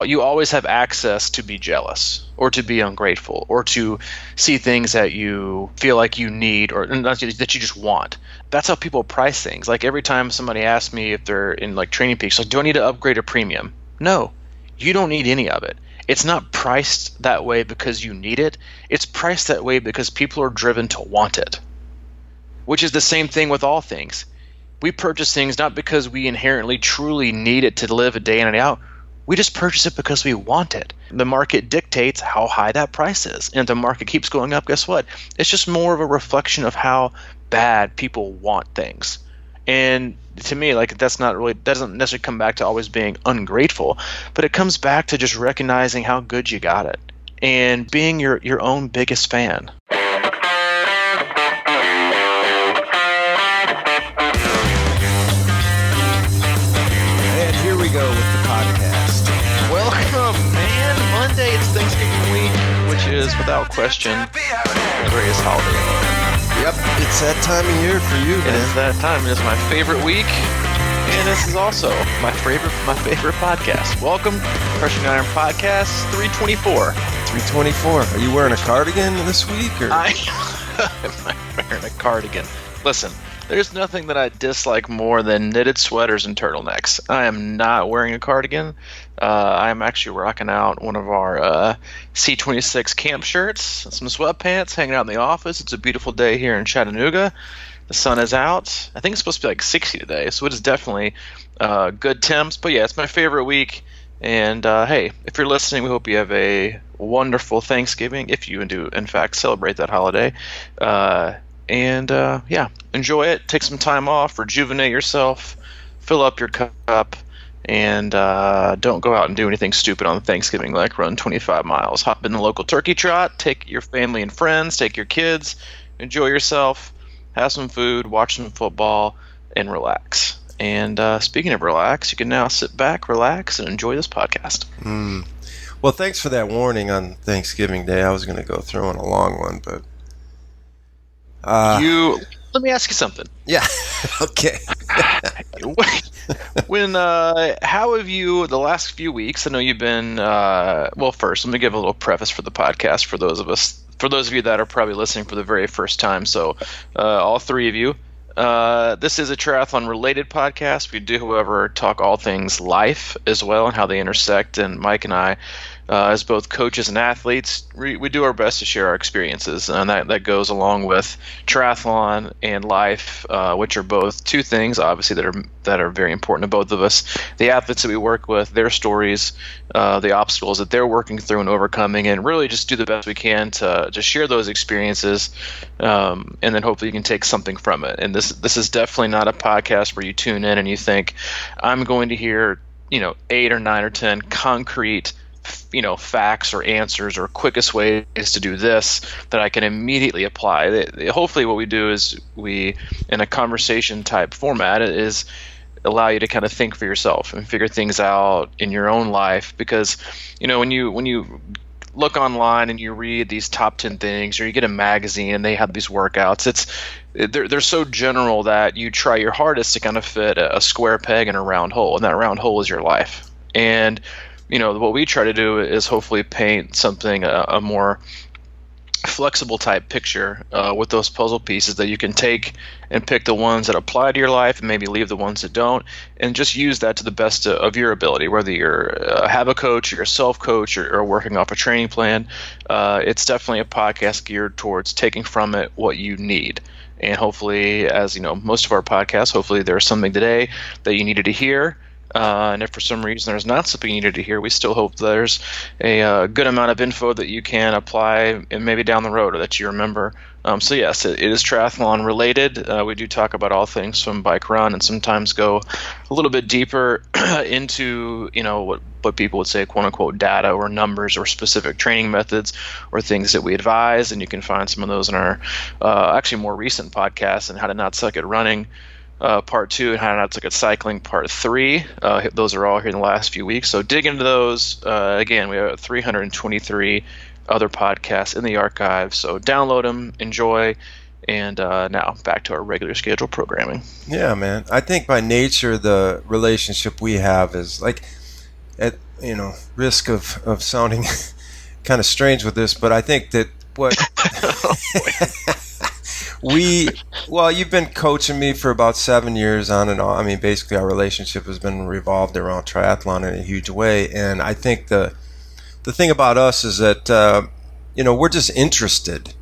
you always have access to be jealous or to be ungrateful or to see things that you feel like you need or that you just want. That's how people price things. Like every time somebody asks me if they're in like Training Peaks, like, do I need to upgrade a premium? No, you don't need any of it. It's not priced that way because you need it. It's priced that way because people are driven to want it, which is the same thing with all things. We purchase things not because we inherently truly need it to live a day in and out. We just purchase it because we want it. The market dictates how high that price is. And if the market keeps going up, guess what? It's just more of a reflection of how bad people want things. And to me, like, that doesn't necessarily come back to always being ungrateful, but it comes back to just recognizing how good you got it and being your own biggest fan. And here we go with the podcast. Welcome, man. Monday, it's Thanksgiving week, which is, without question, the greatest holiday. Yep, it's that time of year for you, man. It's that time. It is my favorite week, and this is also my favorite podcast. Welcome, Crushing Iron Podcast 324. 324. Are you wearing a cardigan this week? Or? I'm wearing a cardigan. Listen, there's nothing that I dislike more than knitted sweaters and turtlenecks. I am not wearing a cardigan. I am actually rocking out one of our C26 Camp shirts, some sweatpants, hanging out in the office. It's a beautiful day here in Chattanooga. The sun is out. I think it's supposed to be like 60 today, so it is definitely good temps. But yeah, it's my favorite week. And hey, if you're listening, we hope you have a wonderful Thanksgiving, if you do, in fact, celebrate that holiday. And yeah, enjoy it. Take some time off, rejuvenate yourself, fill up your cup, and don't go out and do anything stupid on Thanksgiving, like run 25 miles. Hop in the local turkey trot, take your family and friends, take your kids, enjoy yourself, have some food, watch some football, and relax. And speaking of relax, you can now sit back, relax, and enjoy this podcast. Well, thanks for that warning on Thanksgiving Day. I was going to go through in a long one, but... let me ask you something. Yeah. Okay. How have you, the last few weeks, I know you've been, well, first, let me give a little preface for the podcast for those of you that are probably listening for the very first time. So, all three of you, this is a triathlon related podcast. We do, however, talk all things life as well and how they intersect. And Mike and I, as both coaches and athletes, we do our best to share our experiences, and that goes along with triathlon and life, which are both two things, obviously, that are very important to both of us. The athletes that we work with, their stories, the obstacles that they're working through and overcoming, and really just do the best we can to share those experiences, and then hopefully you can take something from it. And this is definitely not a podcast where you tune in and you think, I'm going to hear 8 or 9 or 10 concrete facts or answers or quickest ways to do this that I can immediately apply. Hopefully what we do is we, in a conversation type format, is allow you to kind of think for yourself and figure things out in your own life. Because, when you look online and you read these top 10 things, or you get a magazine and they have these workouts, they're so general that you try your hardest to kind of fit a square peg in a round hole, and that round hole is your life. And what we try to do is hopefully paint something, a more flexible type picture with those puzzle pieces that you can take and pick the ones that apply to your life and maybe leave the ones that don't, and just use that to the best of your ability, whether you're have a coach or you're a self-coach or working off a training plan. It's definitely a podcast geared towards taking from it what you need. And hopefully, as most of our podcasts, hopefully there's something today that you needed to hear. And if for some reason there's not something you needed to hear, we still hope there's a good amount of info that you can apply and maybe down the road, or that you remember. So yes, it is triathlon related. We do talk about all things from bike run, and sometimes go a little bit deeper into what people would say, quote unquote, data or numbers or specific training methods or things that we advise. And you can find some of those in our actually more recent podcasts, and How to Not Suck at Running Part 2 and How to Not Suck at Cycling Part 3. Those are all here in the last few weeks. So dig into those. Again, we have 323 other podcasts in the archive. So download them, enjoy, and now back to our regular scheduled programming. Yeah, man. I think by nature, the relationship we have is like, at risk of sounding kind of strange with this, but I think that what you've been coaching me for about 7 years on and off. I mean, basically our relationship has been revolved around triathlon in a huge way, and I think the thing about us is that we're just interested.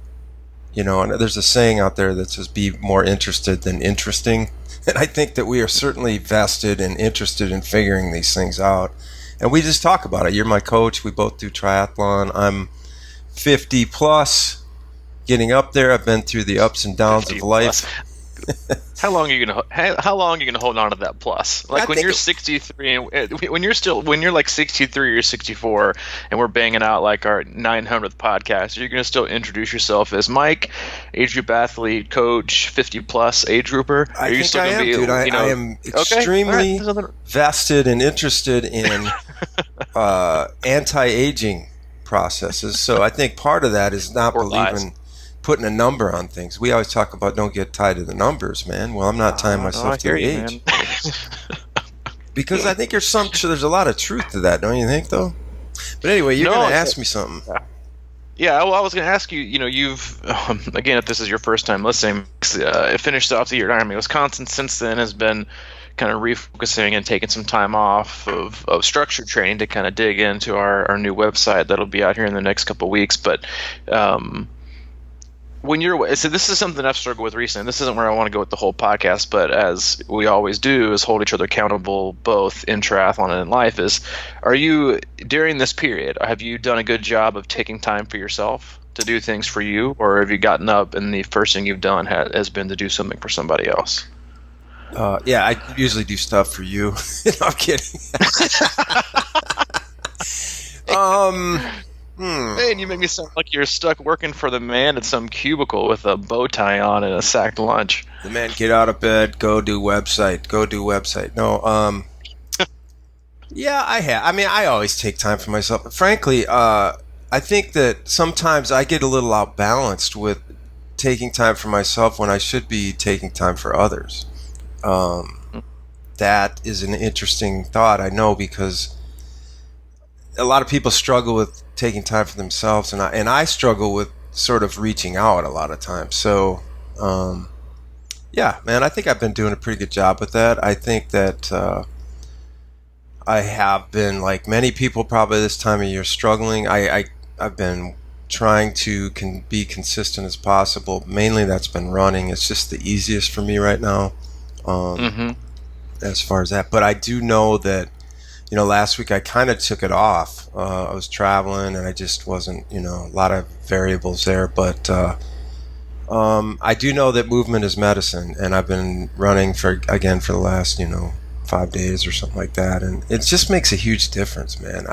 And there's a saying out there that says, be more interested than interesting. And I think that we are certainly vested and interested in figuring these things out. And we just talk about it. You're my coach. We both do triathlon. I'm 50 plus, getting up there. I've been through the ups and downs of life. How long are you gonna hold on to that plus? Like when you're 63, and when you're like 63 or 64, and we're banging out like our 900th podcast, you're gonna still introduce yourself as Mike, age group athlete, coach, 50 plus age grouper. I think I am, dude. I am extremely vested and interested in anti-aging processes. So I think part of that is not believing. Putting a number on things. We always talk about don't get tied to the numbers, man. Well, I'm not tying myself to age. Because I think there's a lot of truth to that, don't you think, though? But anyway, you're going to ask me something. Yeah, well, I was going to ask you, you've, again, if this is your first time listening, finished off the year at Ironman Wisconsin. Since then has been kind of refocusing and taking some time off of structured training to kind of dig into our new website that'll be out here in the next couple of weeks. But so this is something I've struggled with recently. This isn't where I want to go with the whole podcast, but as we always do, is hold each other accountable both in triathlon and in life. Are you, during this period, have you done a good job of taking time for yourself to do things for you, or have you gotten up and the first thing you've done has been to do something for somebody else? Yeah, I usually do stuff for you. No, I'm kidding. Man, you make me sound like you're stuck working for the man at some cubicle with a bow tie on and a sacked lunch. The man, get out of bed, go do website. No, yeah, I have. I mean, I always take time for myself. But frankly, I think that sometimes I get a little outbalanced with taking time for myself when I should be taking time for others. That is an interesting thought, I know, because a lot of people struggle with taking time for themselves, and I struggle with sort of reaching out a lot of times. So, yeah, man, I think I've been doing a pretty good job with that. I think that I have been, like many people probably this time of year, struggling. I've been trying to be consistent as possible. Mainly that's been running. It's just the easiest for me right now, as far as that. But I do know that, last week I kind of took it off. I was traveling and I just wasn't, a lot of variables there. But I do know that movement is medicine, and I've been running for the last, 5 days or something like that. And it just makes a huge difference, man.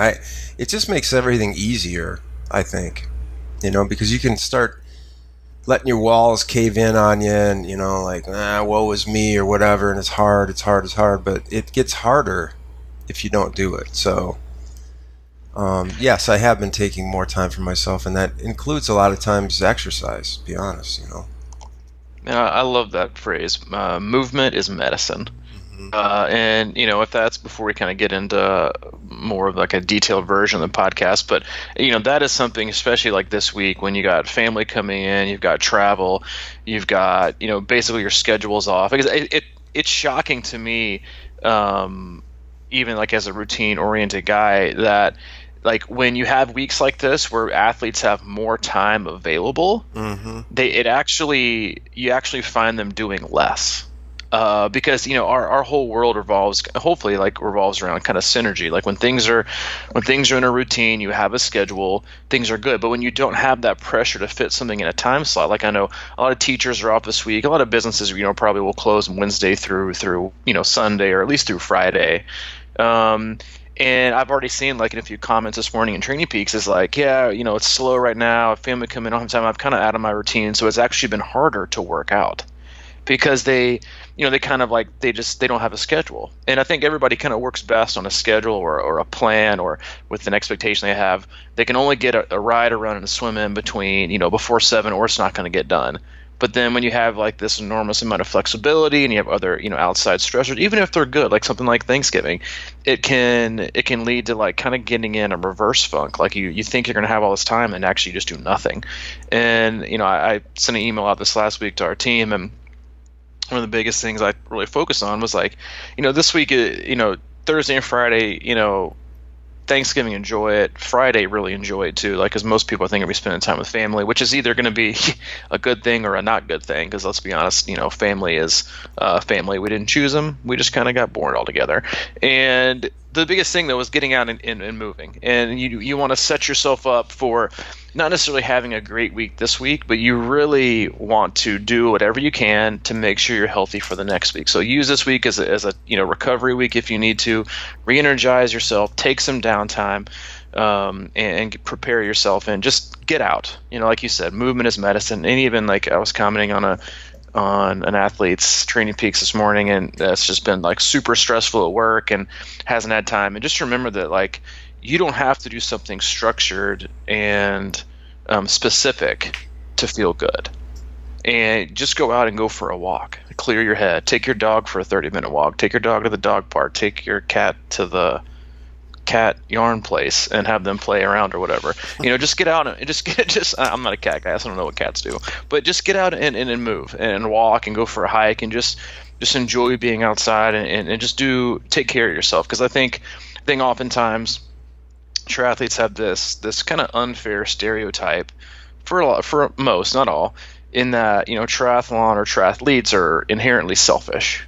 It just makes everything easier, I think, because you can start letting your walls cave in on you and, like, woe is me or whatever. And it's hard. But it gets harder if you don't do it. So, yes, I have been taking more time for myself, and that includes a lot of times exercise, to be honest, I love that phrase. Movement is medicine. And, if that's before we kind of get into more of like a detailed version of the podcast, but, that is something, especially like this week when you got family coming in, you've got travel, you've got, basically your schedule's off. Because it's shocking to me, even like as a routine oriented guy, that like when you have weeks like this where athletes have more time available, you actually find them doing less. Because our whole world revolves around kind of synergy. Like when things are in a routine, you have a schedule, things are good. But when you don't have that pressure to fit something in a time slot, like I know a lot of teachers are off this week, a lot of businesses probably will close Wednesday through Sunday, or at least through Friday. And I've already seen like in a few comments this morning in Training Peaks is like, yeah, it's slow right now. Family coming in all the time. I'm kind of out of my routine, so it's actually been harder to work out because they kind of like they don't have a schedule. And I think everybody kind of works best on a schedule or a plan or with an expectation they have. They can only get a ride, a run, and a swim in between, before 7, or it's not going to get done. But then when you have like this enormous amount of flexibility and you have other, outside stressors, even if they're good, like something like Thanksgiving, it can lead to like kind of getting in a reverse funk. Like you think you're going to have all this time and actually just do nothing. And, I sent an email out this last week to our team, and one of the biggest things I really focused on was like, this week, Thursday and Friday, Thanksgiving, enjoy it. Friday, really enjoy it too. Like, because most people, I think, are be spending time with family, which is either going to be a good thing or a not good thing. Because let's be honest, family is family. We didn't choose them. We just kind of got born all together. And the biggest thing though was getting out and moving. And you want to set yourself up for not necessarily having a great week this week, but you really want to do whatever you can to make sure you're healthy for the next week. So use this week as a recovery week if you need to. Re-energize yourself, take some downtime, and prepare yourself, and just get out. Like you said, movement is medicine. And even like I was commenting on an athlete's training peaks this morning, and that's just been like super stressful at work and hasn't had time. And just remember that like you don't have to do something structured and specific to feel good. And just go out and go for a walk. Clear your head. Take your dog for a 30-minute walk. Take your dog to the dog park. Take your cat to the cat yarn place and have them play around or whatever. Just get out and just I'm not a cat guy, so I don't know what cats do. But just get out and move and walk and go for a hike and just enjoy being outside and just take care of yourself. Because I think oftentimes triathletes have this kind of unfair stereotype for most, not all, in that triathlon or triathletes are inherently selfish.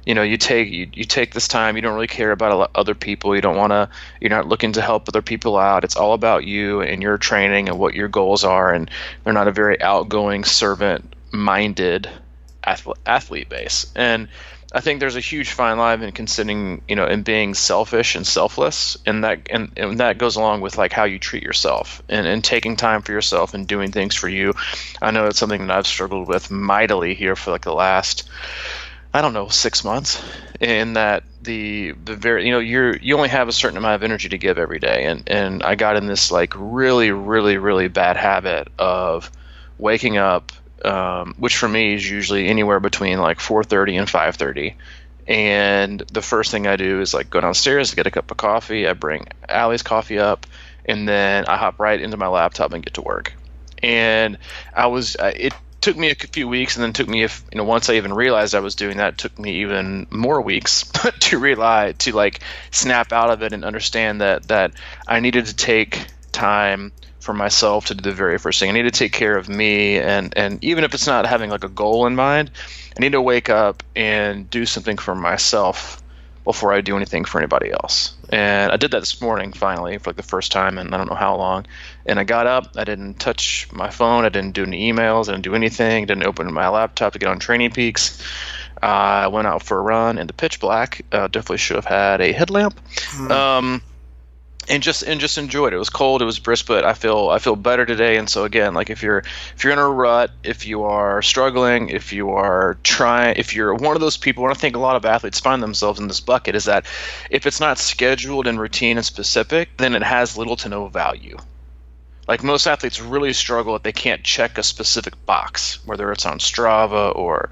You take this time. You don't really care about other people. You're not looking to help other people out. It's all about you and your training and what your goals are. And they're not a very outgoing, servant-minded athlete base. And I think there's a huge fine line in considering, in being selfish and selfless, and that goes along with like how you treat yourself and taking time for yourself and doing things for you. I know it's something that I've struggled with mightily here for like the last, 6 months, in that the very, you only have a certain amount of energy to give every day. And I got in this like really, really, really bad habit of waking up, which for me is usually anywhere between like 4:30 and 5:30. And the first thing I do is like go downstairs, get a cup of coffee. I bring Allie's coffee up, and then I hop right into my laptop and get to work. And it took me a few weeks, and then took me, once I even realized I was doing that, it took me even more weeks to like snap out of it and understand that I needed to take time for myself to do the very first thing. I need to take care of me, and even if it's not having like a goal in mind, I need to wake up and do something for myself before I do anything for anybody else. And I did that this morning finally for like the first time in I don't know how long. And I got up, I didn't touch my phone, I didn't do any emails, I didn't do anything, didn't open my laptop to get on Training Peaks. I went out for a run in the pitch black. Definitely should have had a headlamp. And just enjoyed it. It was cold, it was brisk, but I feel better today. And so again, like if you're in a rut, if you are struggling, if you're one of those people, and I think a lot of athletes find themselves in this bucket, is that if it's not scheduled and routine and specific, then it has little to no value. Like most athletes really struggle if they can't check a specific box, whether it's on Strava or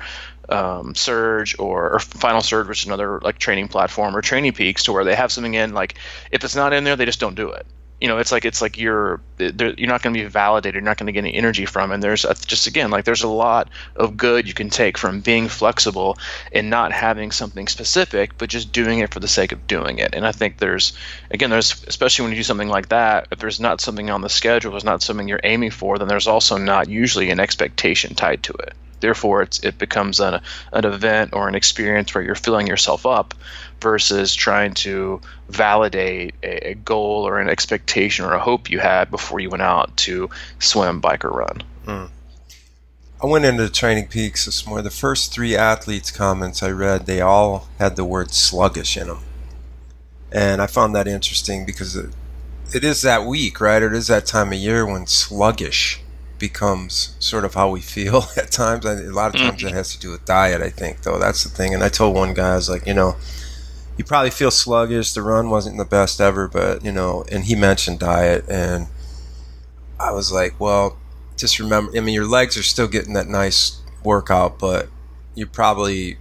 Surge or Final Surge, which is another like training platform, or Training Peaks, to where they have something in, like if it's not in there, they just don't do it. It's like you're not going to be validated, you're not going to get any energy from it. And there's there's a lot of good you can take from being flexible and not having something specific, but just doing it for the sake of doing it. And I think there's especially when you do something like that, if there's not something on the schedule, there's not something you're aiming for, then there's also not usually an expectation tied to it. Therefore, it becomes an event or an experience where you're filling yourself up versus trying to validate a goal or an expectation or a hope you had before you went out to swim, bike, or run. I went into Training Peaks this morning. The first 3 athletes' comments I read, they all had the word sluggish in them. And I found that interesting because it is that week, right? It is that time of year when sluggish becomes sort of how we feel at times. A lot of times that has to do with diet, I think, though. That's the thing. And I told one guy, I was like, you probably feel sluggish. The run wasn't the best ever, but, and he mentioned diet. And I was like, well, just remember, I mean, your legs are still getting that nice workout, but you probably,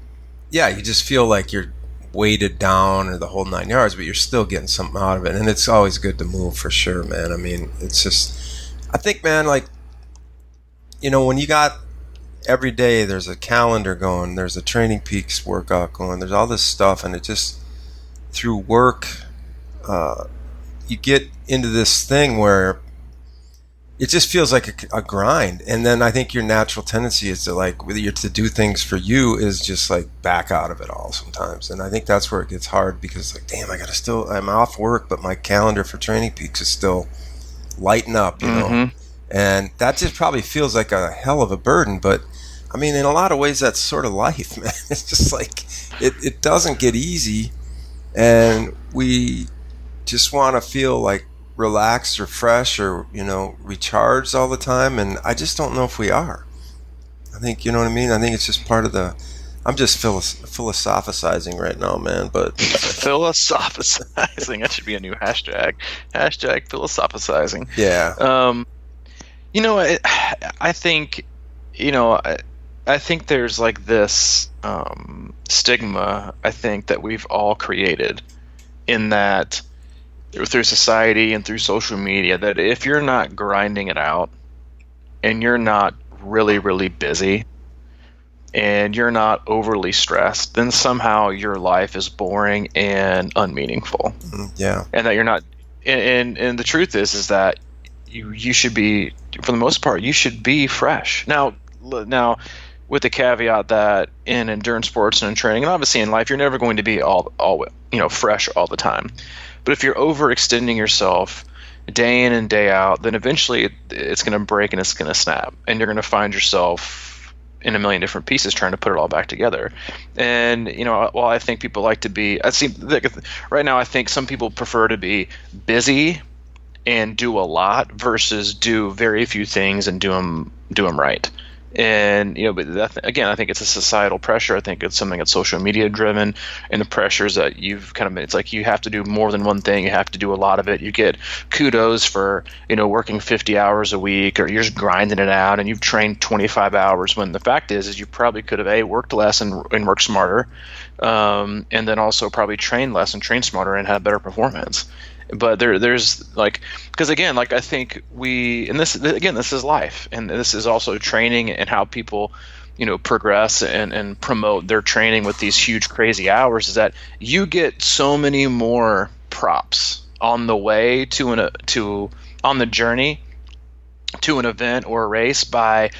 yeah, you just feel like you're weighted down or the whole 9 yards, but you're still getting something out of it. And it's always good to move for sure, man. I mean, it's just, I think, man, like, you know, when you got every day, there's a calendar going, there's a Training Peaks workout going, there's all this stuff, and it just, through work, you get into this thing where it just feels like a grind. And then I think your natural tendency is to like, to do things for you is just like back out of it all sometimes. And I think that's where it gets hard, because like, damn, I'm off work, but my calendar for Training Peaks is still lighting up, you know? And that just probably feels like a hell of a burden. But I mean, in a lot of ways, that's sort of life, man. It's just like, it doesn't get easy. And we just want to feel like relaxed or fresh or, you know, recharged all the time. And I just don't know if we are. I think, you know what I mean? I think it's just part of I'm just philosophizing right now, man. But philosophizing, that should be a new hashtag. Hashtag philosophizing. Yeah. You know, I think, you know, I think there's like this stigma, I think, that we've all created in that through society and through social media, that if you're not grinding it out and you're not really, really busy and you're not overly stressed, then somehow your life is boring and unmeaningful. Yeah. And that you're not, and the truth is that you should be, for the most part, you should be fresh. Now, with the caveat that in endurance sports and in training, and obviously in life, you're never going to be all you know, fresh all the time. But if you're overextending yourself day in and day out, then eventually it's going to break and it's going to snap, and you're going to find yourself in a million different pieces trying to put it all back together. And, you know, while I think people like to be, right now I think some people prefer to be busy and do a lot versus do very few things and do them right. And, you know, but again, I think it's a societal pressure. I think it's something that's social media driven, and the pressures that you've kind of, it's like you have to do more than one thing. You have to do a lot of it. You get kudos for, you know, working 50 hours a week, or you're just grinding it out and you've trained 25 hours, when the fact is you probably could have worked less and worked smarter. And then also probably trained less and trained smarter and had better performance. But there's like, because again, like I think this is life, and this is also training and how people, you know, progress and promote their training with these huge crazy hours, is that you get so many more props on the way on the journey to an event or a race by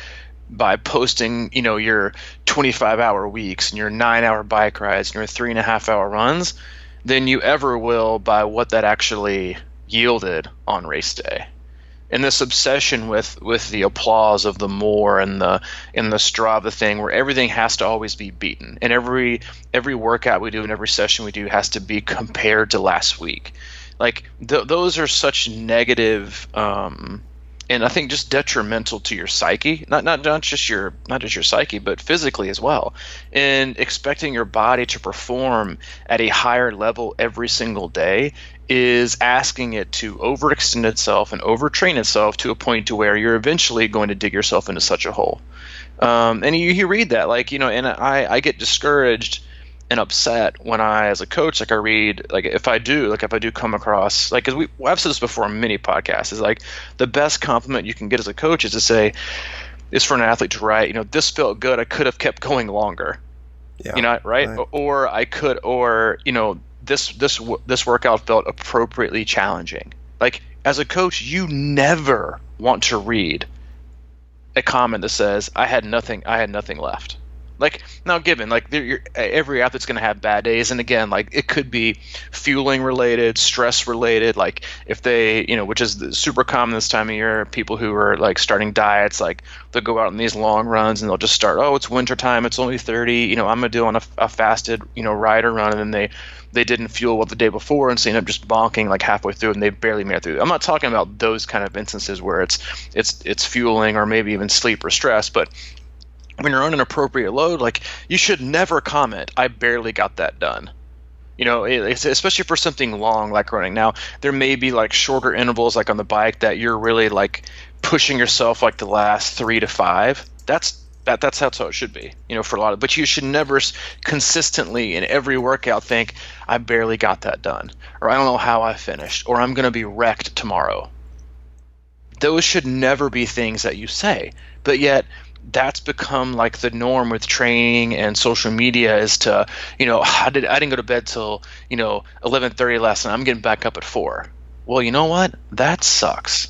posting, you know, your 25-hour weeks and your 9-hour bike rides and your 3.5-hour runs than you ever will by what that actually yielded on race day. And this obsession with the applause of the more and the Strava thing, where everything has to always be beaten, and every workout we do and every session we do has to be compared to last week. Like those are such negative, and I think just detrimental to your psyche, not just your psyche, but physically as well. And expecting your body to perform at a higher level every single day is asking it to overextend itself and overtrain itself to a point to where you're eventually going to dig yourself into such a hole. And you read that, like, you know, and I get discouraged and upset when as a coach, like I read, like if I do come across, like, because I've said this before on many podcasts, is like the best compliment you can get as a coach is for an athlete to write, you know, this felt good, I could have kept going longer, you know, right? Or you know, this workout felt appropriately challenging. Like as a coach, you never want to read a comment that says I had nothing left. Like, now given, like, every athlete's going to have bad days. And again, like, it could be fueling related, stress related. Like, if they, you know, which is super common this time of year, people who are, like, starting diets, like, they'll go out on these long runs and they'll just start, oh, it's winter time, it's only 30, you know, I'm going to do on a fasted, you know, ride or run. And then they didn't fuel well the day before, and so end up just bonking, like, halfway through, and they barely made it through. I'm not talking about those kind of instances where it's fueling or maybe even sleep or stress, but when you're on an appropriate load, like, you should never comment, I barely got that done. It's especially for something long like running. Now, there may be like shorter intervals, like on the bike, that you're really like pushing yourself like the last 3 to 5. That's how it should be, for a lot of. But you should never consistently in every workout think, I barely got that done, or I don't know how I finished, or I'm going to be wrecked tomorrow. Those should never be things that you say, but yet that's become like the norm with training and social media is to, I didn't go to bed till 11:30 last night. I'm getting back up at 4. Well, you know what? That sucks.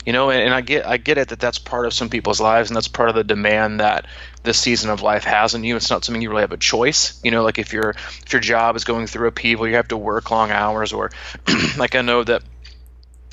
And I get it that that's part of some people's lives, and that's part of the demand that this season of life has on you. It's not something you really have a choice. Like if your job is going through upheaval, you have to work long hours, or like I know that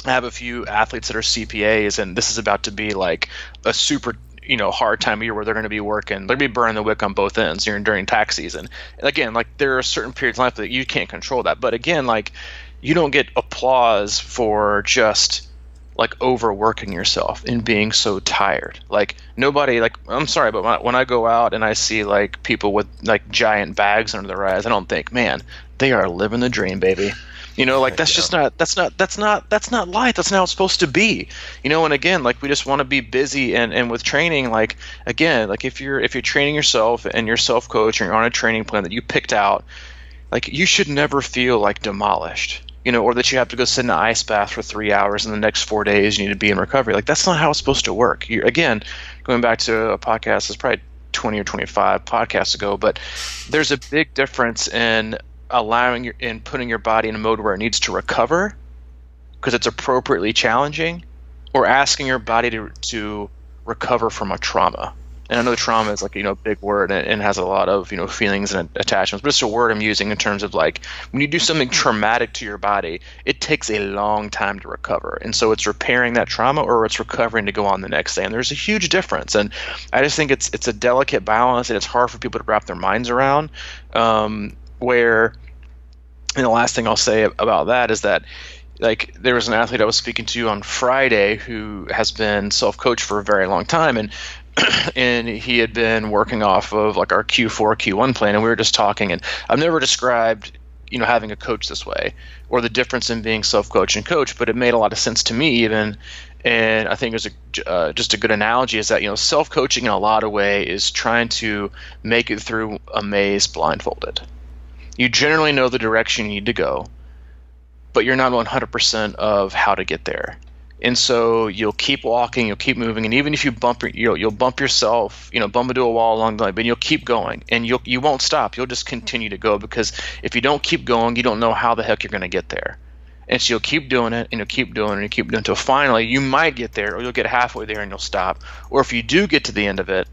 I have a few athletes that are CPAs, and this is about to be like a super hard time of year where they're going to be working. They're going to be burning the wick on both ends during tax season. And again, like there are certain periods in life that you can't control that. But again, like you don't get applause for just like overworking yourself and being so tired. Like nobody, like I'm sorry, but when I go out and I see like people with like giant bags under their eyes, I don't think, man, they are living the dream, baby. That's just that's not life. That's not how it's supposed to be. And again, like we just want to be busy and with training, like again, like if you're training yourself and you're self-coach and you're on a training plan that you picked out, like you should never feel like demolished, or that you have to go sit in an ice bath for 3 hours and the next 4 days you need to be in recovery. Like that's not how it's supposed to work. Again, going back to a podcast, it's probably 20 or 25 podcasts ago, but there's a big difference in putting your body in a mode where it needs to recover because it's appropriately challenging, or asking your body to recover from a trauma. And I know trauma is like a big word and has a lot of feelings and attachments, but it's a word I'm using in terms of like when you do something traumatic to your body, it takes a long time to recover, and so it's repairing that trauma or it's recovering to go on the next day. And there's a huge difference, and I just think it's a delicate balance, and it's hard for people to wrap their minds around. And the last thing I'll say about that is that, like, there was an athlete I was speaking to on Friday who has been self-coached for a very long time, and and he had been working off of like our Q4, Q1 plan, and we were just talking. And I've never described having a coach this way, or the difference in being self-coach and coach, but it made a lot of sense to me even. And I think it was just a good analogy is that self-coaching in a lot of ways is trying to make it through a maze blindfolded. You generally know the direction you need to go, but you're not 100% of how to get there. And so you'll keep walking, you'll keep moving, and even if you you'll bump yourself, bump into a wall along the way, but you'll keep going, and you won't stop. You'll just continue to go, because if you don't keep going, you don't know how the heck you're going to get there. And so you'll keep doing it, and you'll keep doing it, and you keep doing it until finally you might get there, or you'll get halfway there and you'll stop. Or if you do get to the end of it,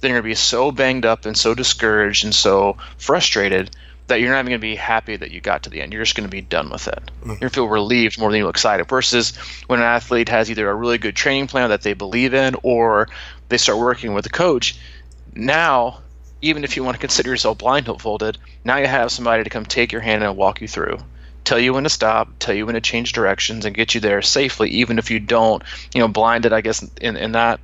then you're going to be so banged up and so discouraged and so frustrated that you're not even going to be happy that you got to the end. You're just going to be done with it. You're going to feel relieved more than you excited. Versus when an athlete has either a really good training plan that they believe in, or they start working with a coach. Now, even if you want to consider yourself blindfolded, now you have somebody to come take your hand and walk you through, tell you when to stop, tell you when to change directions, and get you there safely, even if you don't, blinded, I guess, in that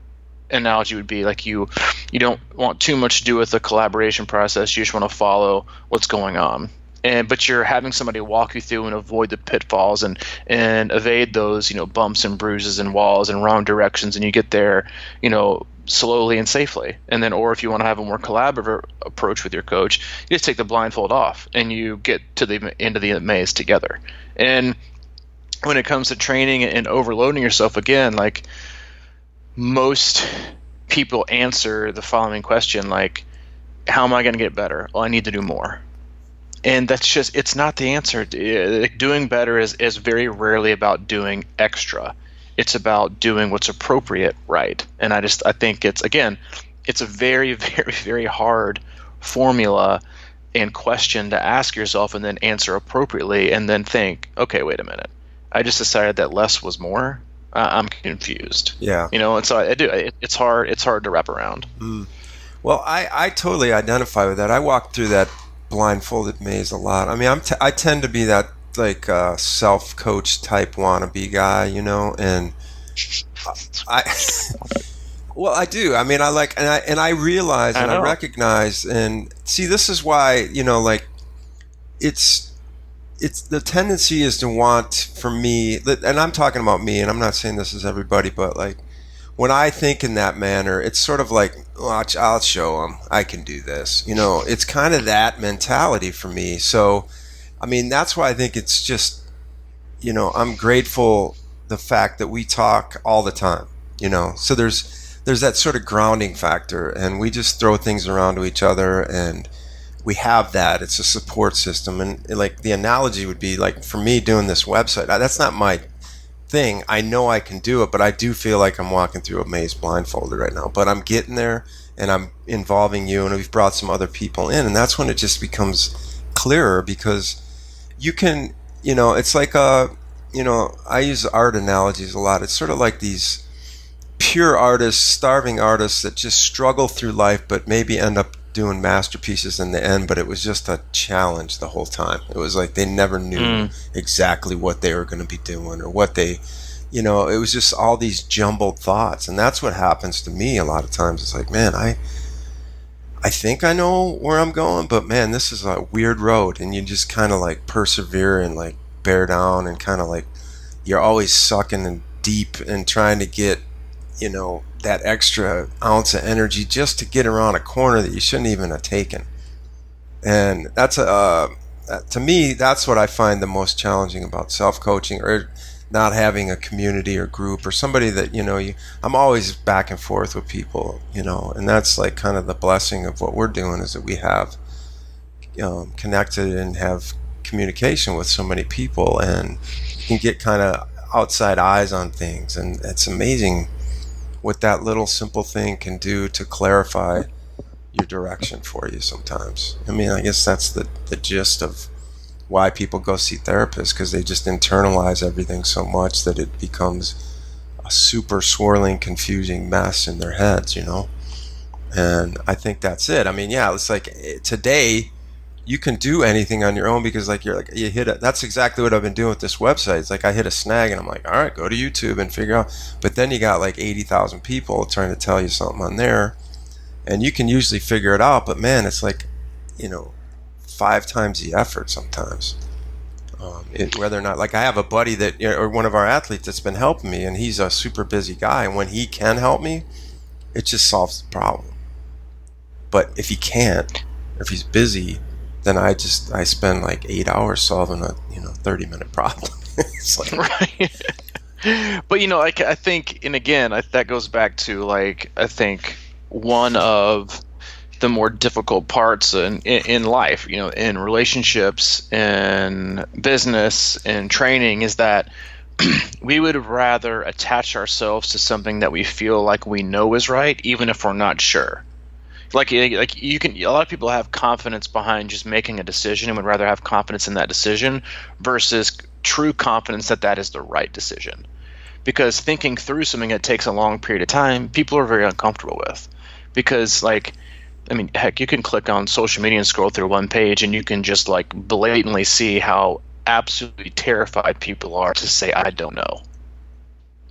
analogy would be like you don't want too much to do with the collaboration process. You just want to follow what's going on, but you're having somebody walk you through and avoid the pitfalls and evade those bumps and bruises and walls and wrong directions, and you get there slowly and safely. And then, or if you want to have a more collaborative approach with your coach, you just take the blindfold off and you get to the end of the maze together. And when it comes to training and overloading yourself, again, like, most people answer the following question, like, how am I going to get better? Well, I need to do more. And that's just, it's not the answer. Doing better is very rarely about doing extra. It's about doing what's appropriate, right? And I think it's a very, very, very hard formula and question to ask yourself and then answer appropriately, and then think, okay, wait a minute. I just decided that less was more. I'm confused. Yeah. And so I do. It's hard. It's hard to wrap around. Well, I totally identify with that. I walk through that blindfolded maze a lot. I mean, I tend to be that like self-coach type wannabe guy, and well, I do. I mean, I realize and I recognize, and see, this is why like it's the tendency is to want, for me, and I'm talking about me, and I'm not saying this is everybody, but like when I think in that manner, it's sort of like, watch, I'll show them I can do this. It's kind of that mentality for me. So, I mean, that's why I think it's just, I'm grateful the fact that we talk all the time. So there's that sort of grounding factor, and we just throw things around to each other, and we have that. It's a support system. And like the analogy would be like, for me doing this website, that's not my thing. I know I can do it, but I do feel like I'm walking through a maze blindfolded right now. But I'm getting there, and I'm involving you, and we've brought some other people in, and that's when it just becomes clearer, because you can, it's like I use art analogies a lot. It's sort of like these pure artists, starving artists that just struggle through life, but maybe end up doing masterpieces in the end, but it was just a challenge the whole time. It was like they never knew exactly what they were going to be doing, or what they, it was just all these jumbled thoughts. And that's what happens to me a lot of times. It's like, man, I think I know where I'm going, but man, this is a weird road. And you just kind of like persevere and like bear down, and kind of like you're always sucking in deep and trying to get, that extra ounce of energy just to get around a corner that you shouldn't even have taken. And that's to me, that's what I find the most challenging about self-coaching, or not having a community or group or somebody that, I'm always back and forth with people, and that's like kind of the blessing of what we're doing, is that we have connected and have communication with so many people, and you can get kind of outside eyes on things. And it's amazing what that little simple thing can do to clarify your direction for you sometimes. I mean, I guess that's the gist of why people go see therapists, because they just internalize everything so much that it becomes a super swirling, confusing mess in their heads, And I think that's it. I mean, yeah, it's like today you can do anything on your own, because like you hit it. That's exactly what I've been doing with this website. It's like I hit a snag, and I'm like, all right, go to YouTube and figure out. But then you got like 80,000 people trying to tell you something on there, and you can usually figure it out. But man, it's like, 5 times the effort sometimes. Whether or not, like, I have a buddy that, or one of our athletes that's been helping me, and he's a super busy guy, and when he can help me, it just solves the problem. But if he can't, or if he's busy, then I spend like 8 hours solving a 30-minute problem. It's like, right. But I think, and again, that goes back to like, I think one of the more difficult parts in life, in relationships, in business, in training, is that we would rather attach ourselves to something that we feel like we know is right, even if we're not sure. Like you can, a lot of people have confidence behind just making a decision, and would rather have confidence in that decision versus true confidence that is the right decision. Because thinking through something that takes a long period of time, people are very uncomfortable with. Because heck, you can click on social media and scroll through one page, and you can just like blatantly see how absolutely terrified people are to say, I don't know.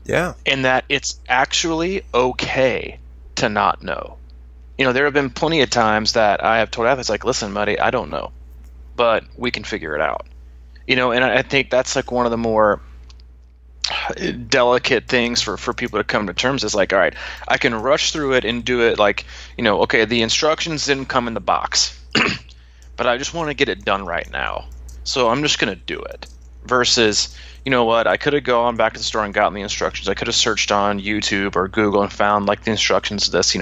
Yeah. And that it's actually okay to not know. There have been plenty of times that I have told athletes, like, listen, buddy, I don't know, but we can figure it out. And I think that's like one of the more delicate things for people to come to terms is like, all right, I can rush through it and do it like, okay, the instructions didn't come in the box, but I just want to get it done right now. So I'm just going to do it. Versus, what, I could have gone back to the store and gotten the instructions. I could have searched on YouTube or Google and found like the instructions to this,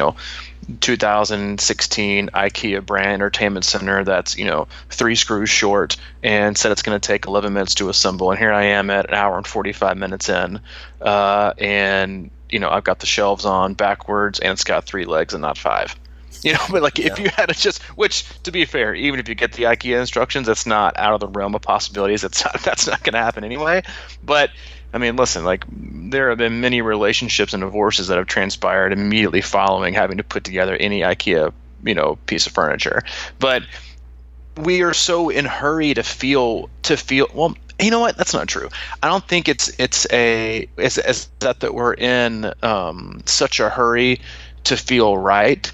2016 IKEA brand entertainment center that's 3 screws short, and said it's going to take 11 minutes to assemble, and here I am at an hour and 45 minutes in, and I've got the shelves on backwards, and it's got 3 legs and not 5. But like, if you had to just, which to be fair, even if you get the IKEA instructions, that's not out of the realm of possibilities. That's not going to happen anyway. But I mean, listen, like, there have been many relationships and divorces that have transpired immediately following having to put together any IKEA, piece of furniture. But we are so in hurry to feel. Well, you know what? That's not true. I don't think it's that we're in such a hurry to feel right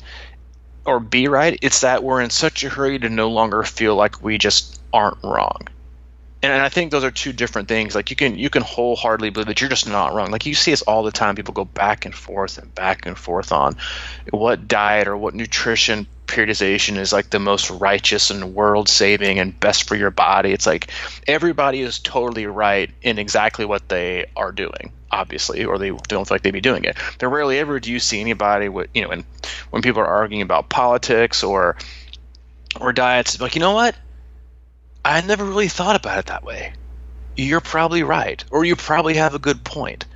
or be right. It's that we're in such a hurry to no longer feel like we just aren't wrong. And I think those are two different things. Like you can wholeheartedly believe that you're just not wrong. Like you see us all the time. People go back and forth on what diet or what nutrition periodization is like the most righteous and world saving and best for your body. It's like everybody is totally right in exactly what they are doing, obviously, or they don't feel like they'd be doing it. But rarely ever do you see anybody with, and when people are arguing about politics or diets, like, you know what? I never really thought about it that way. You're probably right, or you probably have a good point,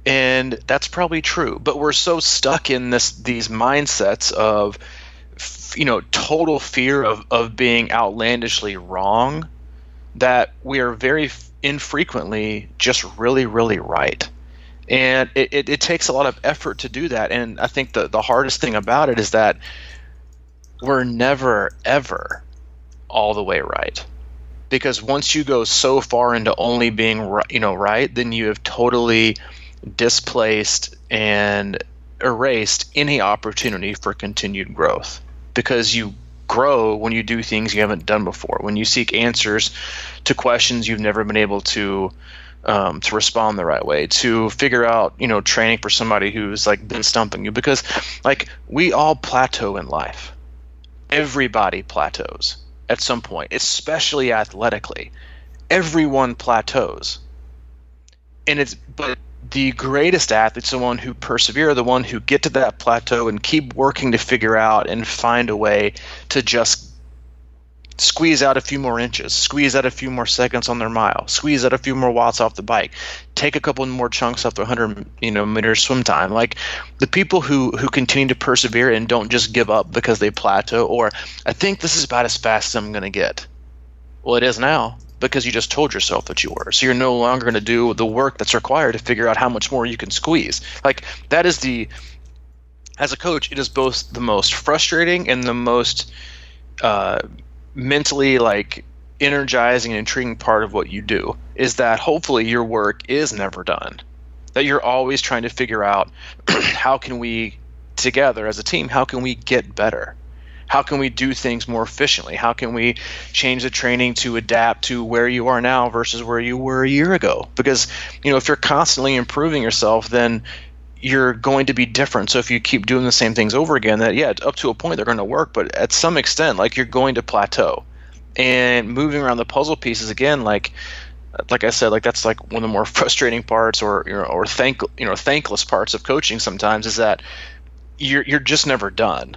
and that's probably true. But we're so stuck in these mindsets of, total fear of being outlandishly wrong that we are very infrequently just really, really right. And it takes a lot of effort to do that. And I think the hardest thing about it is that we're never, ever all the way right. Because once you go so far into only being right, then you have totally displaced and erased any opportunity for continued growth. Because you grow when you do things you haven't done before, when you seek answers to questions you've never been able to respond the right way, to figure out, training for somebody who's like been stumping you. Because like we all plateau in life. Everybody plateaus at some point, especially athletically. Everyone plateaus. But the greatest athletes, the one who persevere, the one who get to that plateau and keep working to figure out and find a way to just squeeze out a few more inches, squeeze out a few more seconds on their mile, squeeze out a few more watts off the bike, take a couple more chunks off the 100 meter swim time. Like the people who continue to persevere and don't just give up because they plateau, or I think this is about as fast as I'm going to get. Well, it is now, because you just told yourself that you were. So you're no longer going to do the work that's required to figure out how much more you can squeeze. Like that is as a coach, it is both the most frustrating and the most mentally like energizing and intriguing part of what you do, is that hopefully your work is never done. That you're always trying to figure out how can we together as a team, how can we get better? How can we do things more efficiently? How can we change the training to adapt to where you are now versus where you were a year ago? Because, if you're constantly improving yourself, then you're going to be different. So if you keep doing the same things over again, that up to a point they're going to work, but at some extent, like you're going to plateau. And moving around the puzzle pieces again, like I said, like that's like one of the more frustrating parts, or thankless parts of coaching sometimes, is that you're just never done.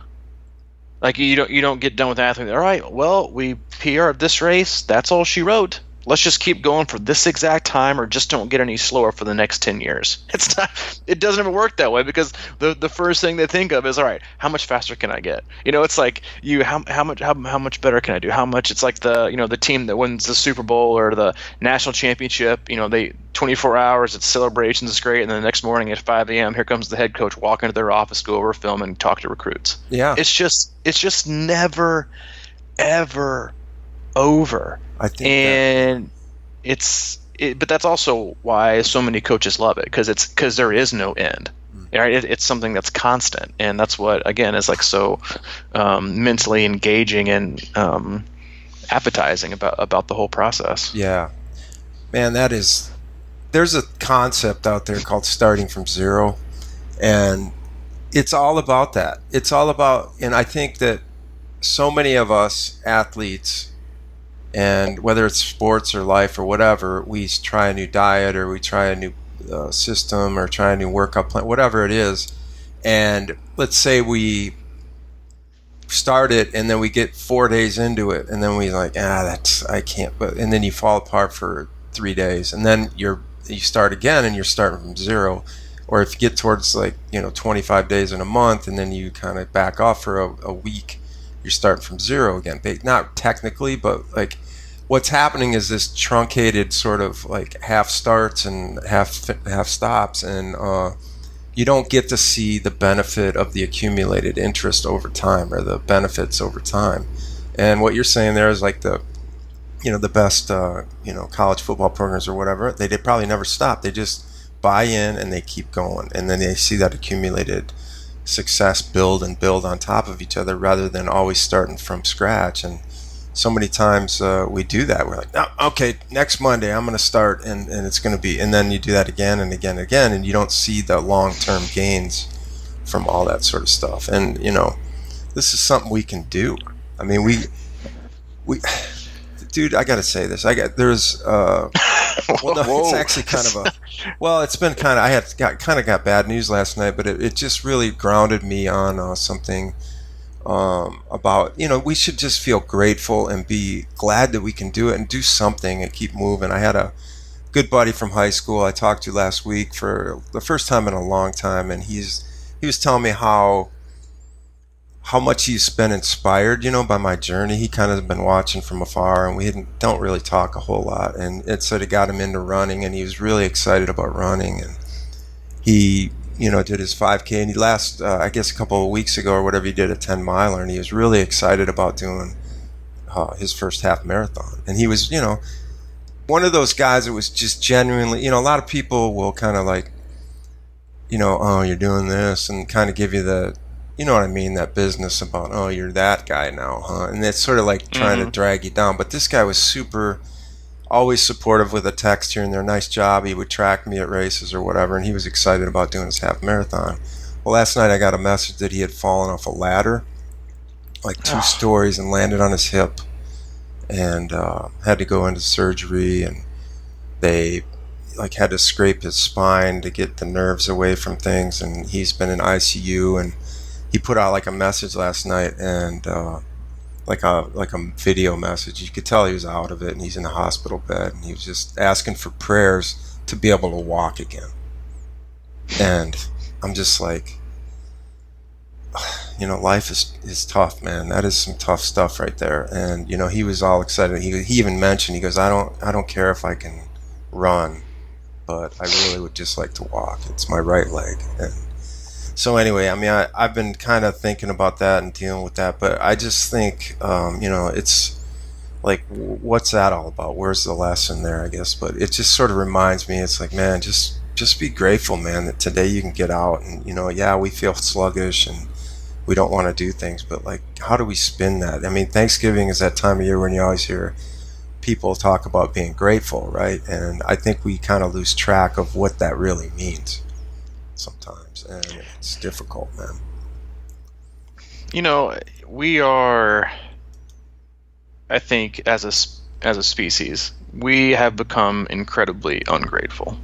Like you don't get done with athletes. All right, well, we PR'd this race. That's all she wrote. Let's just keep going for this exact time, or just don't get any slower for the next 10 years. It's not. It doesn't ever work that way, because the first thing they think of is, all right, how much faster can I get? It's like how much better can I do? How much? It's like the team that wins the Super Bowl or the national championship. They 24 hours, it's celebrations, it's great, and then the next morning at 5 a.m. here comes the head coach walking into their office, go over film and talk to recruits. Yeah, it's just never, ever over. I think but that's also why so many coaches love it, because there is no end. Right? It's something that's constant, and that's what again is like so mentally engaging and appetizing about the whole process. Yeah, man, there's a concept out there called starting from zero, and it's all about that. It's all about, and I think that so many of us athletes, and whether it's sports or life or whatever, we try a new diet, or we try a new system, or try a new workout plan, whatever it is. And let's say we start it, and then we get 4 days into it, and then we like, I can't. But and then you fall apart for 3 days, and then you start again, and you're starting from zero. Or if you get towards 25 days in a month, and then you kind of back off for a week, you're starting from zero again. Not technically, but like what's happening is this truncated sort of like half starts and half stops, and you don't get to see the benefit of the accumulated interest over time, or the benefits over time. And what you're saying there is like the best college football programs or whatever, they probably never stop. They just buy in and they keep going, and then they see that accumulated success build on top of each other, rather than always starting from scratch. And so many times we do that. We're like, no, okay, next Monday I'm going to start, and it's going to be, and then you do that again and again and again, and you don't see the long-term gains from all that sort of stuff. And this is something we can do. I mean, we dude, I got to say this. There's well, no, it's actually kind of it's been kind of, I got bad news last night, but it just really grounded me on something about, we should just feel grateful and be glad that we can do it and do something and keep moving. I had a good buddy from high school I talked to last week for the first time in a long time, and he was telling me how much he's been inspired, by my journey. He kind of been watching from afar, and we don't really talk a whole lot. And it sort of got him into running, and he was really excited about running. And he, did his 5K, and he I guess a couple of weeks ago or whatever, he did a 10-miler, and he was really excited about doing his first half marathon. And he was, one of those guys that was just genuinely, a lot of people will kind of like, oh, you're doing this, and kind of give you the, you know what I mean, that business about, oh, you're that guy now, huh? And it's sort of like trying to drag you down. But this guy was always supportive with a text here and there. Nice job. He would track me at races or whatever, and he was excited about doing his half marathon. Well, last night I got a message that he had fallen off a ladder, like 2 stories, and landed on his hip, and had to go into surgery, and they had to scrape his spine to get the nerves away from things, and he's been in ICU. And he put out a message last night, and like a video message. You could tell he was out of it, and he's in a hospital bed, and he was just asking for prayers to be able to walk again. And I'm just like, life is tough, man. That is some tough stuff right there. And he was all excited. He even mentioned, he goes, I don't care if I can run, but I really would just like to walk. It's my right leg. And so anyway, I mean, I've been kind of thinking about that and dealing with that, but I just think, it's like, what's that all about? Where's the lesson there, I guess? But it just sort of reminds me, it's like, man, just be grateful, man, that today you can get out and, we feel sluggish and we don't want to do things, but how do we spin that? I mean, Thanksgiving is that time of year when you always hear people talk about being grateful, right? And I think we kind of lose track of what that really means sometimes, and it's difficult, man. We are, I think, as a species, we have become incredibly ungrateful.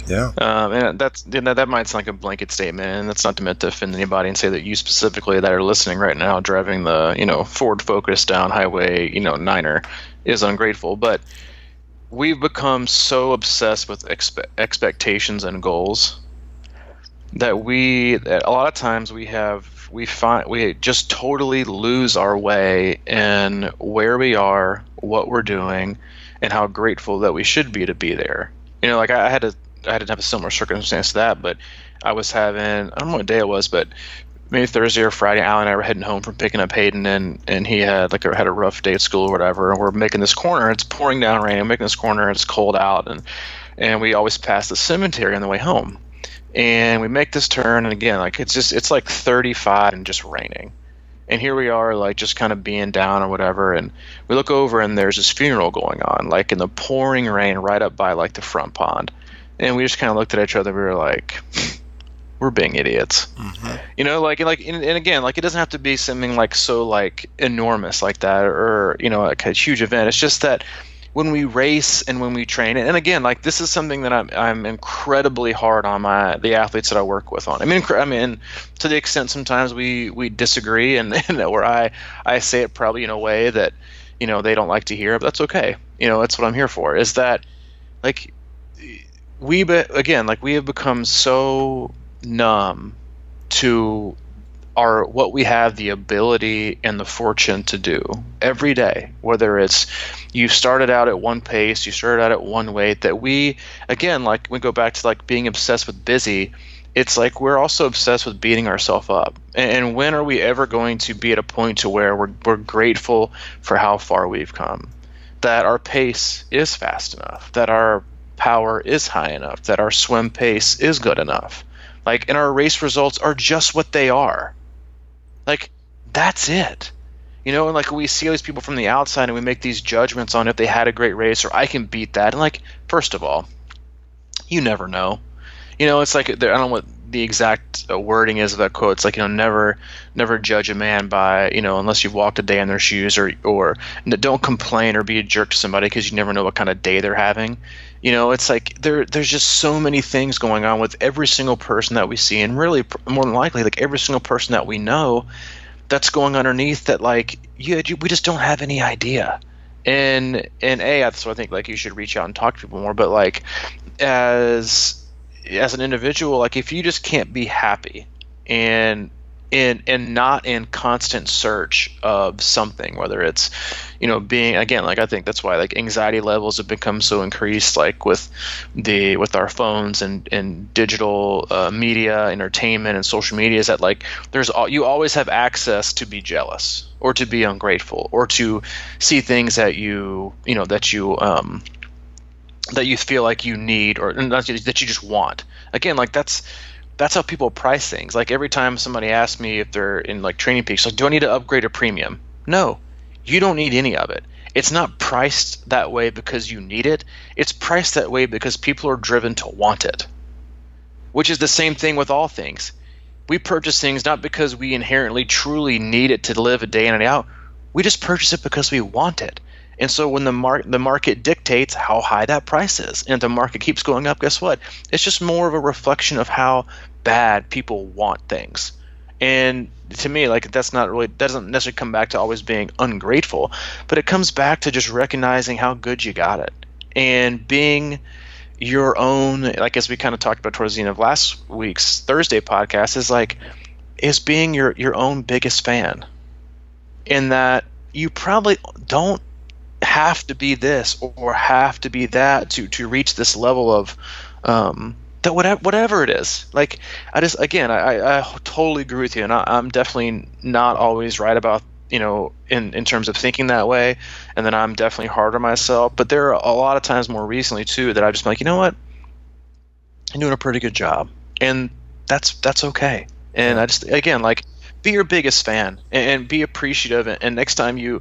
Yeah. And that might sound like a blanket statement, and that's not meant to offend anybody and say that you specifically that are listening right now driving the Ford Focus down Highway 9er is ungrateful, but we've become so obsessed with expectations and goals that a lot of times we just totally lose our way in where we are, what we're doing, and how grateful that we should be to be there. I had to have a similar circumstance to that, but I was having, I don't know what day it was, but maybe Thursday or Friday, Alan and I were heading home from picking up Hayden, and he had had a rough day at school or whatever, and we're making this corner. It's pouring down rain. I'm making this corner, and it's cold out, and we always pass the cemetery on the way home. And we make this turn, and again, it's like 35 and just raining. And here we are, just kind of being down or whatever, and we look over, and there's this funeral going on, in the pouring rain right up by, the front pond. And we just kind of looked at each other, we were like, we're being idiots. Mm-hmm. And again, it doesn't have to be something so enormous like that, or, a huge event. It's just that when we race and when we train, and again, this is something that I'm incredibly hard on the athletes that I work with on. I mean, to the extent sometimes we disagree, and where I say it probably in a way that they don't like to hear, but that's okay. That's what I'm here for. Is that we have become so numb to what we have the ability and the fortune to do every day, whether it's you started out at one pace, you started out at one weight, that we go back to being obsessed with busy. It's we're also obsessed with beating ourselves up. And when are we ever going to be at a point to where we're grateful for how far we've come, that our pace is fast enough, that our power is high enough, that our swim pace is good enough, and our race results are just what they are. That's it. You know, and like we see all these people from the outside and we make these judgments on if they had a great race or I can beat that. And like, first of all, you never know. You know, it's like I don't know what the exact wording is of that quote. It's like, you know, never judge a man by, you know, unless you've walked a day in their shoes, or don't complain or be a jerk to somebody because you never know what kind of day they're having. You know, it's like there's just so many things going on with every single person that we see, and really more than likely like every single person that we know that's going underneath that, like, we just don't have any idea. And so I think like you should reach out and talk to people more, but like as an individual, like if you just can't be happy and not in constant search of something, whether it's, you know, being, again, like I think that's why like anxiety levels have become so increased, like with our phones and digital media, entertainment, and social media, is that like you always have access to be jealous or to be ungrateful or to see things that you feel like you need, or that you just want. Again, like that's how people price things. Like every time somebody asks me if they're in like Training Peaks, like, do I need to upgrade a premium? No, you don't need any of it. It's not priced that way because you need it. It's priced that way because people are driven to want it, which is the same thing with all things. We purchase things not because we inherently truly need it to live a day in and out. We just purchase it because we want it. And so when the market dictates how high that price is, and if the market keeps going up, guess what? It's just more of a reflection of how bad people want things. And to me, like doesn't necessarily come back to always being ungrateful, but it comes back to just recognizing how good you got it and being your own, like as we kind of talked about towards the end of last week's Thursday podcast, is being your own biggest fan. In that you probably don't have to be this or have to be that to reach this level of that whatever it is. Like I totally agree with you, and I'm definitely not always right about, you know, in terms of thinking that way, and then I'm definitely hard on myself. But there are a lot of times more recently too that I've just been like, you know what, I'm doing a pretty good job, and that's okay. And I just, again, like, be your biggest fan and be appreciative. And next time you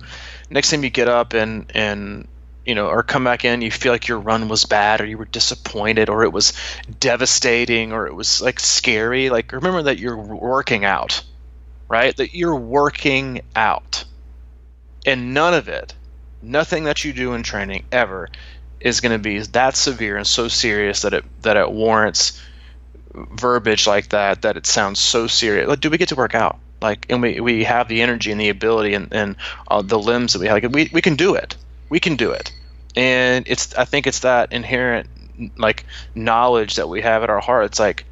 get up and you know, or come back in, you feel like your run was bad or you were disappointed or it was devastating or it was like scary, like remember that you're working out, right? That you're working out, and nothing that you do in training ever is going to be that severe and so serious that it warrants verbiage like that it sounds so serious. Like, do we get to work out? Like, and we have the energy and the ability and the limbs that we have. Like, we can do it. We can do it. And I think it's that inherent like knowledge that we have at our heart. It's like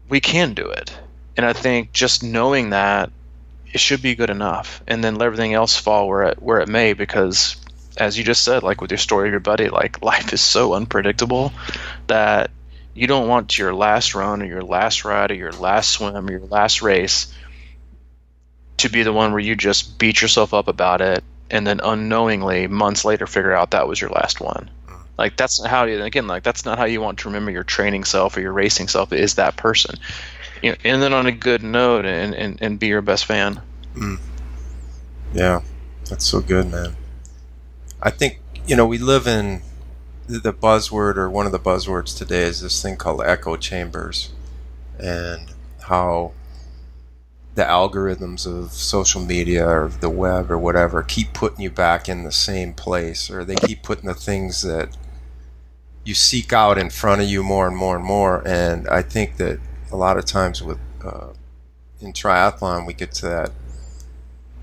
we can do it. And I think just knowing that, it should be good enough. And then let everything else fall where it may, because as you just said, like with your story of your buddy, like life is so unpredictable that you don't want your last run or your last ride or your last swim or your last race to be the one where you just beat yourself up about it and then unknowingly months later figure out that was your last one. Like that's not how you want to remember your training self or your racing self, is that person. You know, and then on a good note and be your best fan. Yeah, that's so good, man. I think, you know, we live in the buzzword, or one of the buzzwords today is this thing called echo chambers, and how the algorithms of social media or the web or whatever keep putting you back in the same place, or they keep putting the things that you seek out in front of you more and more and more. And I think that a lot of times with in triathlon, we get to that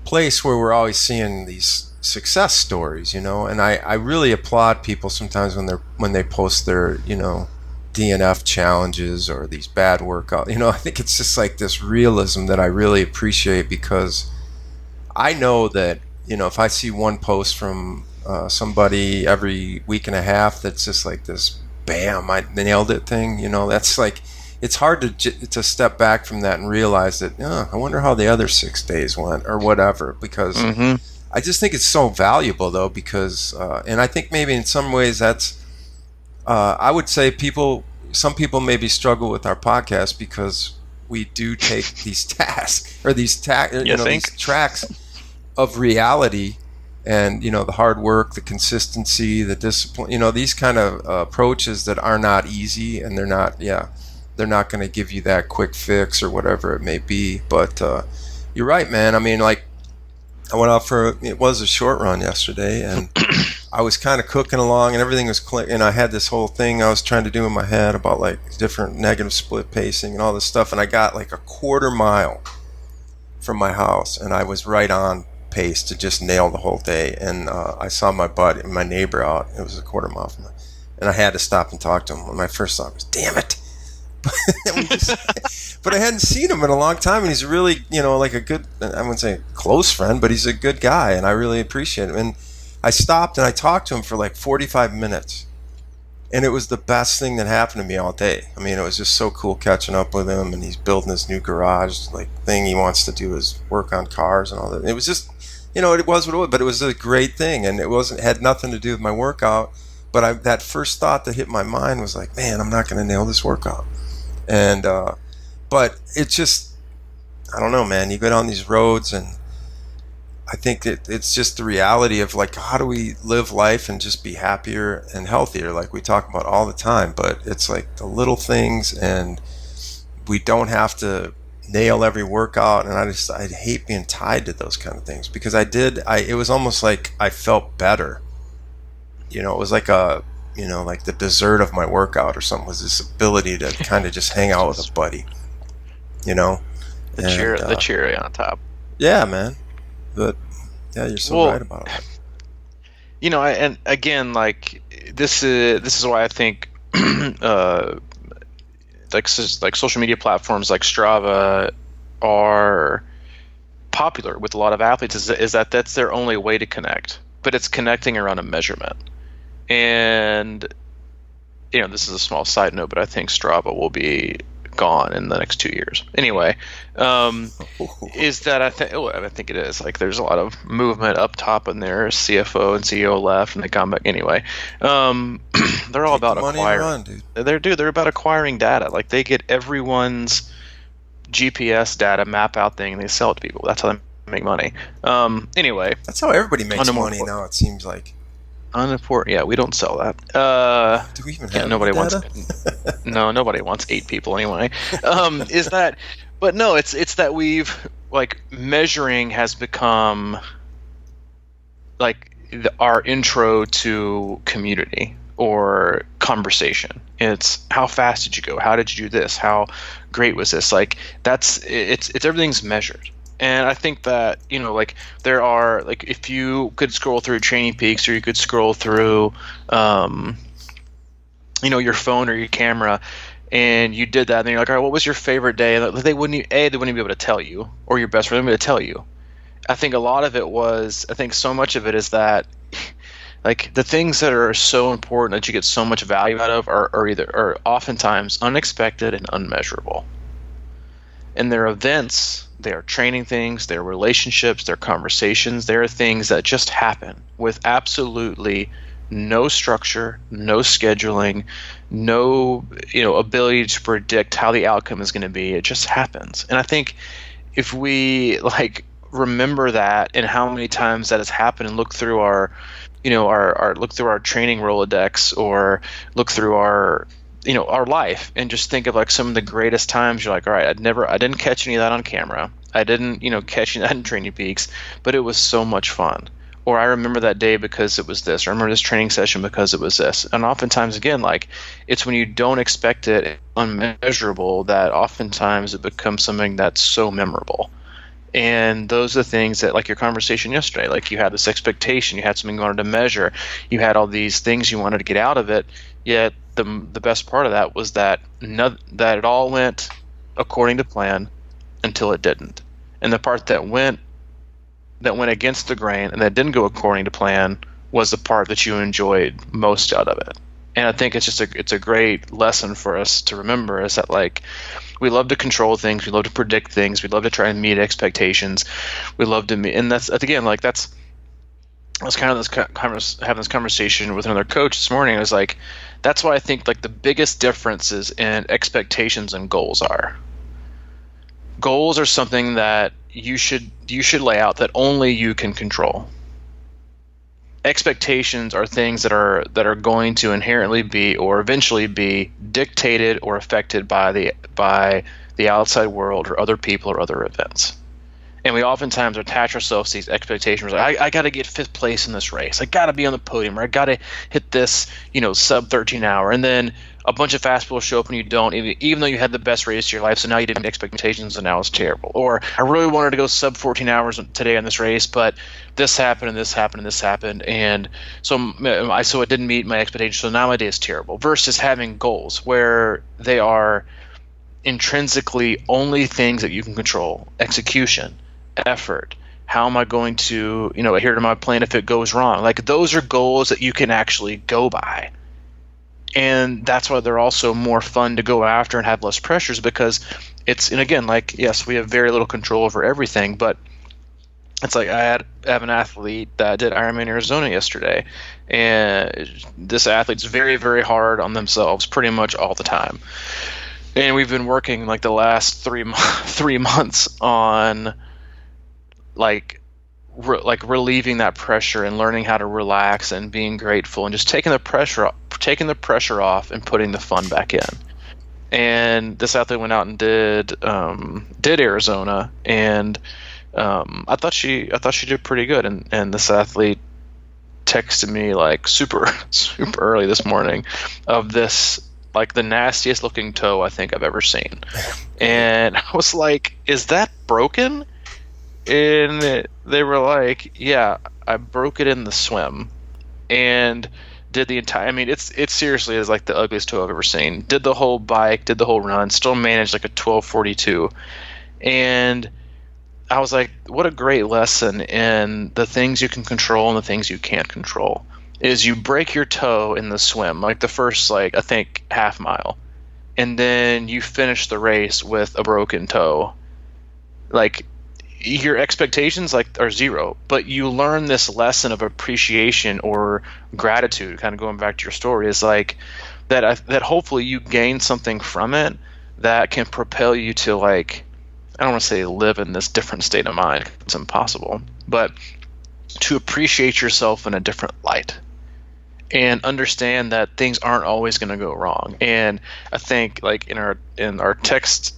place where we're always seeing these success stories, you know, and I really applaud people sometimes when they post their, you know, DNF challenges or these bad workouts. You know, I think it's just like this realism that I really appreciate, because I know that, you know, if I see one post from somebody every week and a half that's just like this bam, I nailed it thing, you know, that's like, it's hard to step back from that and realize that, I wonder how the other 6 days went or whatever, because I just think it's so valuable though, because and I think maybe in some ways that's I would say some people maybe struggle with our podcast because we do take these tasks or these these tracks of reality, and the hard work, the consistency, the discipline, these kind of approaches that are not easy, and they're not going to give you that quick fix or whatever it may be. But you're right, man. I mean, like, I went out it was a short run yesterday, and I was kind of cooking along, and everything was clicking. And I had this whole thing I was trying to do in my head about like different negative split pacing and all this stuff, and I got like a quarter mile from my house, and I was right on pace to just nail the whole day. And I saw my neighbor out. It was a quarter mile from me, and I had to stop and talk to him. And my first thought was, damn it. But I hadn't seen him in a long time, and he's really, like a good, I wouldn't say close friend, but he's a good guy, and I really appreciate him. And I stopped and I talked to him for like 45 minutes, and it was the best thing that happened to me all day. I mean, it was just so cool catching up with him, and he's building this new garage thing he wants to do is work on cars and all that. It was just, it was what it was, but it was a great thing, and it had nothing to do with my workout. But that first thought that hit my mind was like, man, I'm not going to nail this workout. And but it's just, I don't know, man. You go down these roads, and I think it's just the reality of like, how do we live life and just be happier and healthier, like we talk about all the time. But it's like the little things, and we don't have to nail every workout. And I hate being tied to those kind of things, because it was almost like I felt better. It was like like the dessert of my workout or something was this ability to kind of just hang out with a buddy, the cherry on top. Yeah, man. But yeah, you're so right about it. And again, like this is why I think like social media platforms like Strava are popular with a lot of athletes, is that that's their only way to connect, but it's connecting around a measurement. And this is a small side note, but I think Strava will be gone in the next 2 years. Anyway, is that I think it is. Like, there's a lot of movement up top in there. CFO and CEO left, and they come back. Anyway, they're all about acquiring. They're about acquiring data. Like, they get everyone's GPS data, map out thing, and they sell it to people. That's how they make money. Anyway, that's how everybody makes money now. It seems like. Unimportant. Yeah, we don't sell that. Do we even have nobody data? No, nobody wants 8 people anyway. Is that? But no, it's that we've measuring has become our intro to community or conversation. It's how fast did you go? How did you do this? How great was this? Like it's everything's measured. And I think that, there are, if you could scroll through Training Peaks, or you could scroll through, your phone or your camera, and you did that, and you're like, all right, what was your favorite day? And they wouldn't be able to tell you, or your best friend wouldn't be able to tell you. I think a lot of it so much of it is that, the things that are so important that you get so much value out of are oftentimes unexpected and unmeasurable. And they're events, they are training things, they're relationships, they're conversations, they're things that just happen with absolutely no structure, no scheduling, no ability to predict how the outcome is going to be. It just happens. And I think if we remember that, and how many times that has happened, and look through our training Rolodex, or look through our life, and just think of some of the greatest times. You're like, all right, I didn't catch any of that on camera. I didn't, catch any of that in Training Peaks, but it was so much fun. Or I remember that day because it was this, or I remember this training session because it was this. And oftentimes, again, it's when you don't expect it, unmeasurable, that oftentimes it becomes something that's so memorable. And those are the things that, your conversation yesterday, you had this expectation, you had something you wanted to measure, you had all these things you wanted to get out of it, yet the best part of that was that it all went according to plan until it didn't. And the part that went against the grain and that didn't go according to plan was the part that you enjoyed most out of it. And I think it's a great lesson for us to remember, is that we love to control things, we love to predict things, we love to try and meet expectations, we love to meet, and that's again I was kind of having this conversation with another coach this morning. I was like, that's why I think the biggest differences in expectations and goals are. Goals are something that you should lay out that only you can control. Expectations are things that are going to inherently be or eventually be dictated or affected by the outside world or other people or other events. And we oftentimes attach ourselves to these expectations. Like, I got to get 5th place in this race. I got to be on the podium, or I got to hit this, sub 13 hour. And then a bunch of fast people show up and you don't, even though you had the best race of your life. So now you didn't meet expectations and now it's terrible. Or I really wanted to go sub 14 hours today on this race, but this happened and this happened and this happened. And so it didn't meet my expectations. So now my day is terrible. Versus having goals where they are intrinsically only things that you can control. Execution, effort. How am I going to, adhere to my plan if it goes wrong? Like, those are goals that you can actually go by. And that's why they're also more fun to go after and have less pressures, because yes, we have very little control over everything, but it's like I have an athlete that did Ironman Arizona yesterday, and this athlete's very, very hard on themselves pretty much all the time. And we've been working like the last 3 months on relieving that pressure and learning how to relax and being grateful and just taking the pressure off and putting the fun back in. And this athlete went out and did Arizona, and I thought she did pretty good. And this athlete texted me like super super early this morning of this, like, the nastiest looking toe I think I've ever seen. And I was like, is that broken? And they were like, yeah, I broke it in the swim. And did the entire, it seriously is like the ugliest toe I've ever seen. Did the whole bike, did the whole run, still managed like a 12:42. And I was like, what a great lesson in the things you can control and the things you can't control. Is you break your toe in the swim, like the first, I think, half mile, and then you finish the race with a broken toe. Like, your expectations are zero, but you learn this lesson of appreciation or gratitude, kind of going back to your story, is like that hopefully you gain something from it that can propel you to, like, I don't want to say live in this different state of mind, it's impossible, but to appreciate yourself in a different light and understand that things aren't always going to go wrong. And I think, like, in our text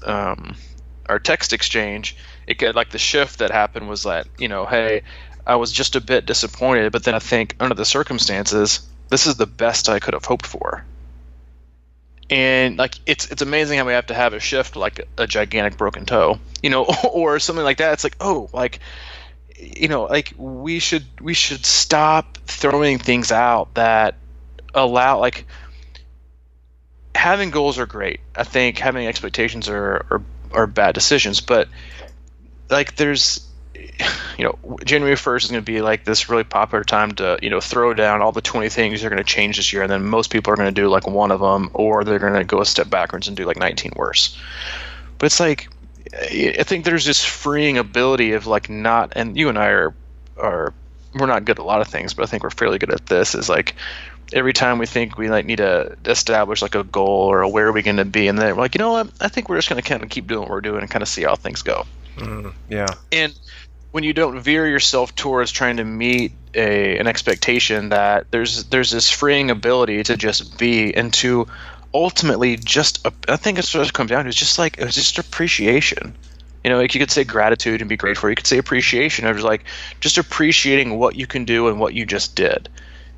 exchange, it got, like, the shift that happened was that, hey, I was just a bit disappointed, but then I think under the circumstances, this is the best I could have hoped for. And, like, it's amazing how we have to have a shift, like a gigantic broken toe, or something like that. It's like, oh, like, like, we should stop throwing things out that allow, like, having goals are great. I think having expectations are bad decisions, but, like, there's, January 1st is going to be like this really popular time to, throw down all the 20 things you're going to change this year, and then most people are going to do like one of them, or they're going to go a step backwards and do like 19 worse. But it's like, I think there's this freeing ability of, like, not, and you and I are we're not good at a lot of things, but I think we're fairly good at this, is like every time we think we, like, need to establish like a goal or where are we going to be, and then we're like, you know what, I think we're just going to kind of keep doing what we're doing and kind of see how things go. Yeah. And when you don't veer yourself towards trying to meet an expectation, that there's this freeing ability to just be, and to ultimately just, I think it's what it comes down to, is just appreciation. Like, you could say gratitude and be grateful. You could say appreciation of just appreciating what you can do and what you just did.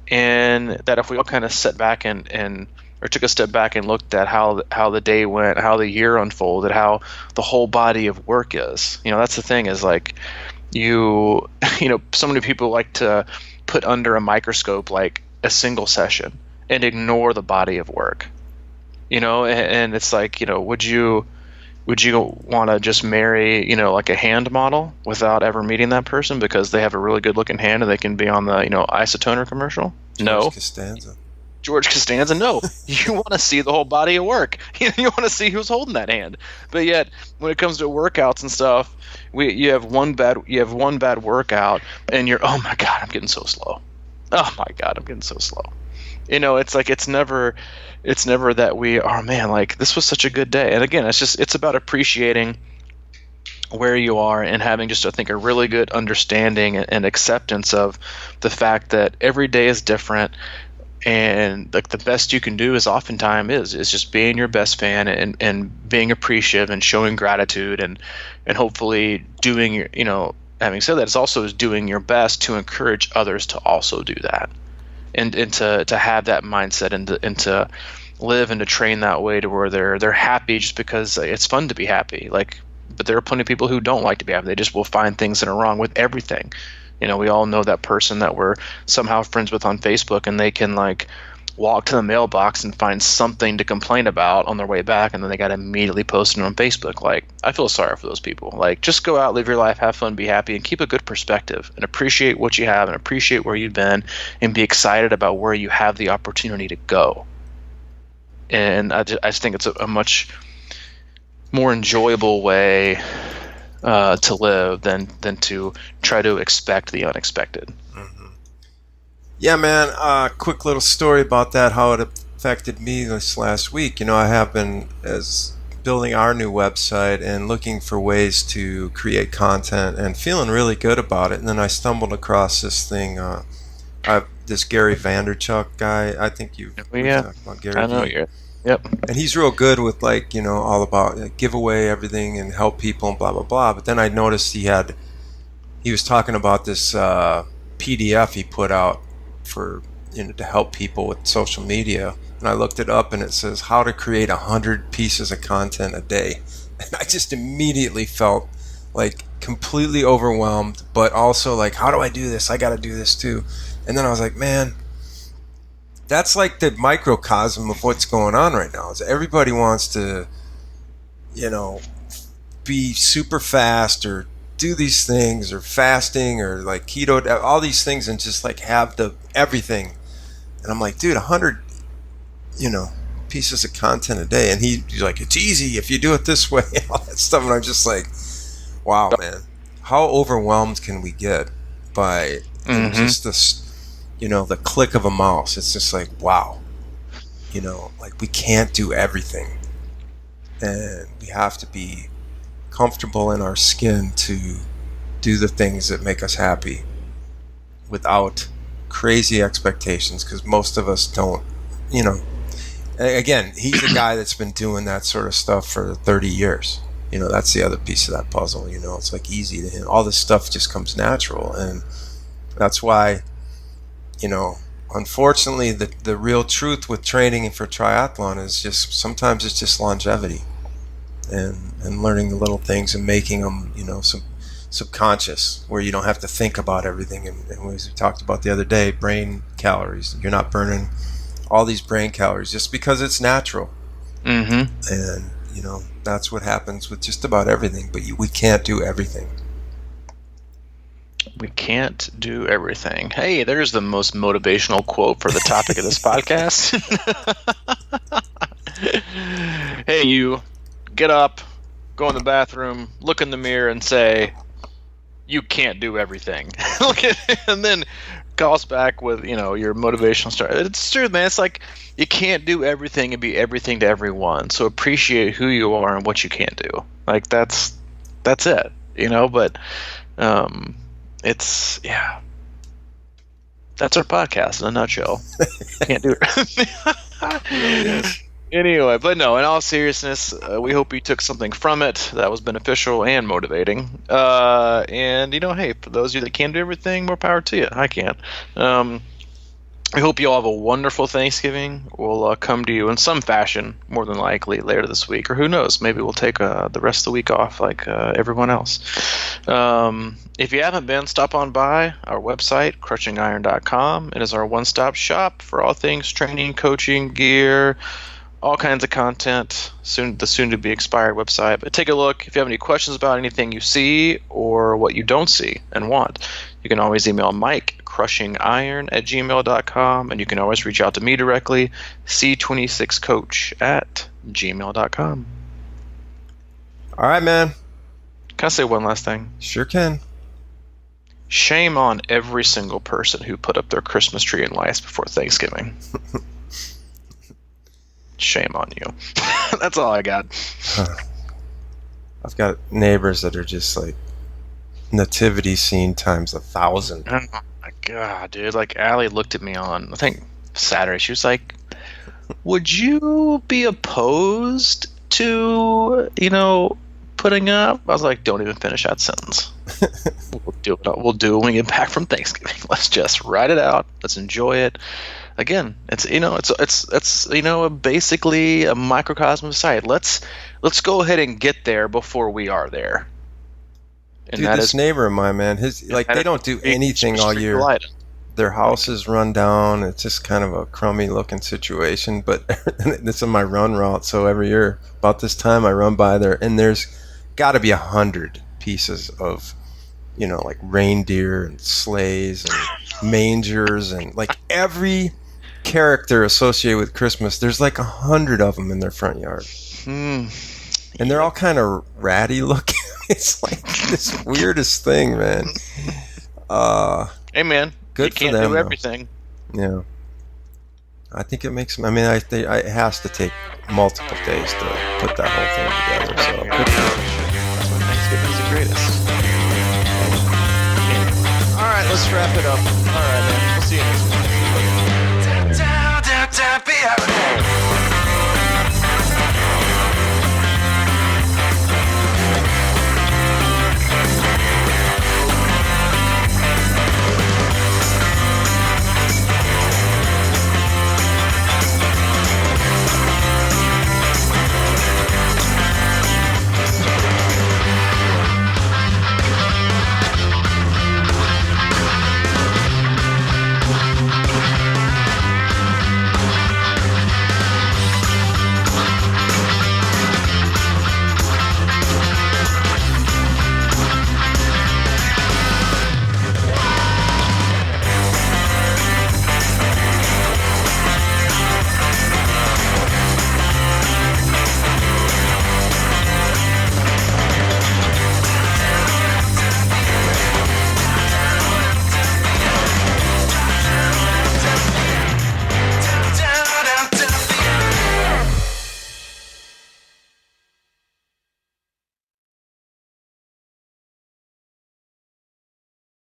And that if we all kind of sat back and took a step back and looked at how the day went, how the year unfolded, how the whole body of work is. That's the thing, is like, so many people like to put under a microscope like a single session and ignore the body of work. And it's like, would you want to just marry, like a hand model without ever meeting that person because they have a really good looking hand and they can be on the, isotoner commercial? George Costanza, no. You want to see the whole body of work. You want to see who's holding that hand. But yet, when it comes to workouts and stuff, you have one bad workout, and you're, oh my god, I'm getting so slow. Oh my god, I'm getting so slow. It's like it's never that we are, man, like, this was such a good day. And again, it's about appreciating where you are and having just, I think, a really good understanding and acceptance of the fact that every day is different. And like the best you can do is oftentimes is just being your best fan and being appreciative and showing gratitude and hopefully doing your, having said that, it's also is doing your best to encourage others to also do that and to have that mindset and to live and to train that way to where they're happy just because it's fun to be happy. Like, but there are plenty of people who don't like to be happy. They just will find things that are wrong with everything. We all know that person that we're somehow friends with on Facebook, and they can like walk to the mailbox and find something to complain about on their way back, and then they got to immediately post it on Facebook. Like, I feel sorry for those people. Like, just go out, live your life, have fun, be happy, and keep a good perspective and appreciate what you have and appreciate where you've been and be excited about where you have the opportunity to go. And I just think it's a much more enjoyable way to live than to try to expect the unexpected. Mm-hmm. Yeah, man. Quick little story about that, how it affected me this last week. I have been building our new website and looking for ways to create content and feeling really good about it. And then I stumbled across this thing. This Gary Vaynerchuk guy. I think you've talked about Gary. I know you. Yep. And he's real good with all about give away everything and help people and blah blah blah. But then I noticed he was talking about this PDF he put out for to help people with social media. And I looked it up and it says how to create 100 pieces of content a day. And I just immediately felt like completely overwhelmed, but also like, how do I do this? I got to do this too. And then I was like, man, that's like the microcosm of what's going on right now. Is everybody wants to, be super fast or do these things or fasting or like keto, all these things, and just like have the everything. And I'm like, dude, 100, pieces of content a day. And he's like, it's easy if you do it this way, and all that stuff. And I'm just like, wow, man, how overwhelmed can we get by just this? The click of a mouse. It's just like, wow, like we can't do everything, and we have to be comfortable in our skin to do the things that make us happy without crazy expectations, because most of us don't. Again, he's a guy that's been doing that sort of stuff for 30 years. That's the other piece of that puzzle. It's like easy to him. All this stuff just comes natural, and that's why unfortunately, the real truth with training for triathlon is just sometimes it's just longevity and learning the little things and making them, some subconscious, where you don't have to think about everything. And as we talked about the other day, brain calories. You're not burning all these brain calories just because it's natural. Mm-hmm. And, that's what happens with just about everything. But we can't do everything. We can't do everything. Hey, there's the most motivational quote for the topic of this podcast. Hey, you get up, go in the bathroom, look in the mirror and say, you can't do everything. And then calls back with, your motivational story. It's true, man. It's like you can't do everything and be everything to everyone. So appreciate who you are and what you can do. Like that's it, but it's, that's our podcast in a nutshell. Can't do it. Anyway, but no, in all seriousness, we hope you took something from it that was beneficial and motivating. And, hey, for those of you that can do everything, more power to you. I can't. We hope you all have a wonderful Thanksgiving. We'll come to you in some fashion, more than likely, later this week. Or who knows, maybe we'll take the rest of the week off like everyone else. If you haven't been, stop on by our website, cruchingiron.com. It is our one-stop shop for all things training, coaching, gear, all kinds of content, the soon-to-be expired website. But take a look. If you have any questions about anything you see or what you don't see and want, you can always email Mike, crushingiron@gmail.com, and you can always reach out to me directly, C26coach@gmail.com. All right, man. Can I say one last thing? Sure can. Shame on every single person who put up their Christmas tree and lights before Thanksgiving. Shame on you. That's all I got. I've got neighbors that are just like nativity scene times 1,000. Oh my god, dude! Like Allie looked at me on, I think Saturday. She was like, "Would you be opposed to, putting up?" I was like, "Don't even finish that sentence. We'll do it. We'll do it when we get back from Thanksgiving. Let's just write it out. Let's enjoy it." Again, it's basically a microcosm of society. Let's go ahead and get there before we are there. And Dude, this neighbor of mine, man, they don't do anything all year. Their house is run down. It's just kind of a crummy looking situation. But this is my run route, so every year about this time I run by there, and there's got to be 100 pieces of, like reindeer and sleighs and mangers and like every character associated with Christmas. There's like 100 of them in their front yard, and they're all kind of ratty looking. It's like this weirdest thing, man. Hey, man. Good you can't for them, do everything. Yeah. I think it makes. I mean, it has to take multiple days to put that whole thing together. So That's when Thanksgiving's the greatest. All right, let's wrap it up. All right, man. We'll see you next week.